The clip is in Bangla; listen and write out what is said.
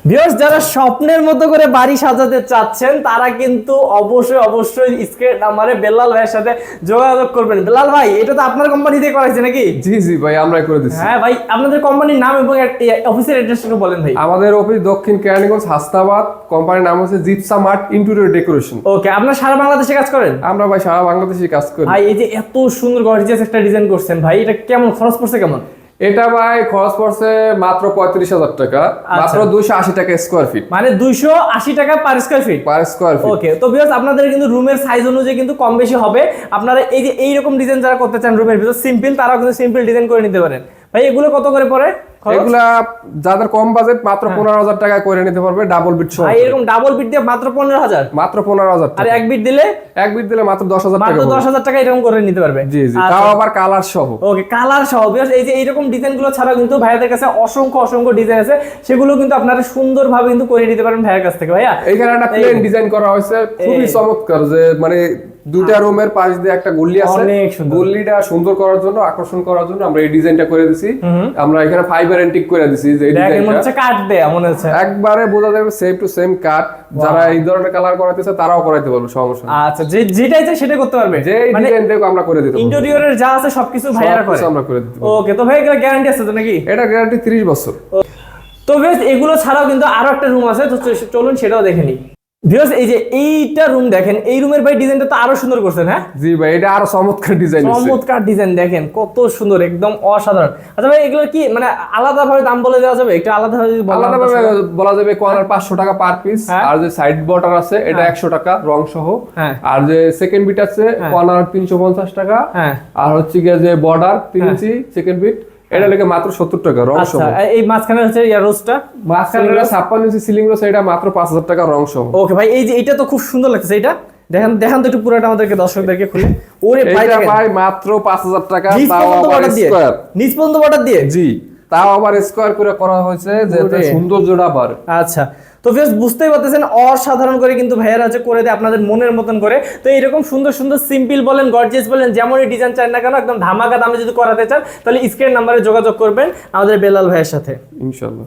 ভিউয়ার্স যারা স্বপ্নের মতো করে বাড়ি সাজাতে চাচ্ছেন তারা কিন্তু অবশ্যই স্ক্রিন নাম্বারে বেলাল ভাইয়ের সাথে যোগাযোগ করবেন। বেলাল ভাই, এটা তো আপনার কোম্পানি থেকে করাইছে নাকি? জি জি ভাই, আমরাই করে দিচ্ছি। হ্যাঁ ভাই, আপনাদের কোম্পানির নাম এবং অফিসের অ্যাড্রেসটা বলেন ভাই। আমাদের অফিস দক্ষিণ কেরানীগঞ্জ হাসনাবাদ। কোম্পানির নাম হচ্ছে জিপসাম আর্ট ইন্টেরিয়র ডেকোরেশন। ওকে, আপনারা সারা বাংলাদেশে কাজ করেন? আমরা ভাই সারা বাংলাদেশে কাজ করি। ভাই এই যে এত সুন্দর গর্জিয়াস একটা ডিজাইন করছেন ভাই, এটা কেমন খরচ পড়ছে কেমন? এটা ভাই খরচ পড়ছে মাত্র 35,000 টাকা, মাত্র 280 টাকা স্কয়ার ফিট। মানে 280 টাকা per square feet. Per square feet. Okay, তো ভিউয়ার্স আপনাদের কিন্তু রুমের সাইজ অনুযায়ী কিন্তু কম বেশি হবে। আপনারা এই যে এইরকম ডিজাইন যারা করতে চান রুমের ভিতর সিম্পল, তারাও কিন্তু সিম্পল ডিজাইন করে নিতে পারেন। ভাই এগুলো কত করে পড়ে? এগুলা যাদের কম বাজেট মাত্র 15,000 টাকা করে নিতে পারবে ডাবল বিট সহ। ভাই এরকম ডাবল বিট দিয়ে মাত্র 15,000? মাত্র 15,000 আর টাকা। এক বিট দিলে? এক বিট দিলে মাত্র 10,000 টাকা। মাত্র 10,000 টাকা এরকম করে নিতে পারবে। জি জি, তাও আবার কালার সহ। ওকে, কালার সহ। ভিউয়ার্স এই যে এইরকম ডিজাইনগুলো ছাড়াও কিন্তু ভাইয়াদের কাছে অসংখ্য ডিজাইন আছে, সেগুলো কিন্তু আপনারা সুন্দরভাবে কিন্তু করে নিতে পারেন ভাইয়ার কাছ থেকে। ভাইয়া এইখানে একটা প্লেন ডিজাইন করা হয়েছে, খুবই চমৎকার, যে মানে দুইটা রুমের পাশ দিয়ে একটা গলি আছে, অনেক সুন্দর। গলিটা সুন্দর করার জন্য, আকর্ষণ করার জন্য আমরা এই ডিজাইনটা করে দিছি। আমরা এখানে ফাইবার এন্টিক করে দিছি, যে এই দেখেন মনে ডিজাইনটা হচ্ছে কাট দেয়া মনে হচ্ছে। একবারে বোঝা যাবে সেম টু সেম কাট। যারা এই ধরনের কালার করাইতেছে তারাও করাইতে পারবে, সমস্যা নেই। আচ্ছা, যেটাই চাই সেটা করতে পারবে, যে এই ডিজাইন দেখো আমরা করে দিতে পারবো। ইন্টেরিয়রের যা আছে সবকিছু ভাইয়ারা করে। আমরা করে দিতে পারবো। ওকে, তো ভাই এগুলো গ্যারান্টি আছে তো নাকি? এটা গ্যারান্টি 30 বছর। তো ভিউয়ার্স এগুলো ছাড়াও কিন্তু আরো একটা রুম আছে, তো চলুন সেটাও দেখে নিই। ভিউয়ার্স এই যে এইটা রুম দেখেন, এই রুমের ভাই ডিজাইনটা তো আরো সুন্দর করছেন। হ্যাঁ জি ভাই, এটা আরো চমৎকার ডিজাইন আছে। চমৎকার ডিজাইন, দেখেন কত সুন্দর, একদম অসাধারণ। আচ্ছা ভাই এগুলো কি মানে আলাদা ভাবে দাম বলে দেওয়া যাবে? একটু আলাদা ভাবে আলাদাভাবে বলা যাবে, কর্নার 500 টাকা পার পিস। আর যে সাইড বর্ডার আছে এটা 100 টাকা রং সহ। আর যে সেকেন্ড বিট আছে কর্নার 350 টাকা। আর হচ্ছে গিয়ে যে বর্ডার 3 ইঞ্চি সেকেন্ড বিট, এটা লেগে মাত্র 70 টাকা রং সহ। এই মাঝখানে হচ্ছে ইয়ার রোজটা, মাঝখানে 56 ইঞ্চি সিলিং রোজ, এটা মাত্র 5,000 টাকা রং সহ। ওকে ভাই, এই যে এটা তো খুব সুন্দর লাগছে। এটা দেখেন তো একটু পুরোটা আমাদেরকে দর্শকদেরকে খুলে। ওরে ভাই এটা দেখেন ভাই মাত্র 5,000 টাকা, নিচ তাও পর্যন্ত আবার বর্ডার দিয়ে, স্কয়ার। নিচ পর্যন্ত বর্ডার দিয়ে। জি, তাও আবার স্কয়ার করে করা হয়েছে, যাতে সৌন্দর্যটা বাড়ে। আচ্ছা, তো ভিউয়ার্স বুঝতেই পারতেছেন অসাধারণ করে কিন্তু ভাইয়ারা আছে করে দেয় আপনাদের মনের মতন করে। তো এরকম সুন্দর সিম্পল বলেন, গর্জিয়াস বলেন, যেমনই ডিজাইন চান না কেন, একদম ধামাকা দামে যদি করাতে চান তাহলে স্ক্রিন নাম্বারে যোগাযোগ করবেন আমাদের বেলাল ভাইয়ের সাথে ইনশাআল্লাহ।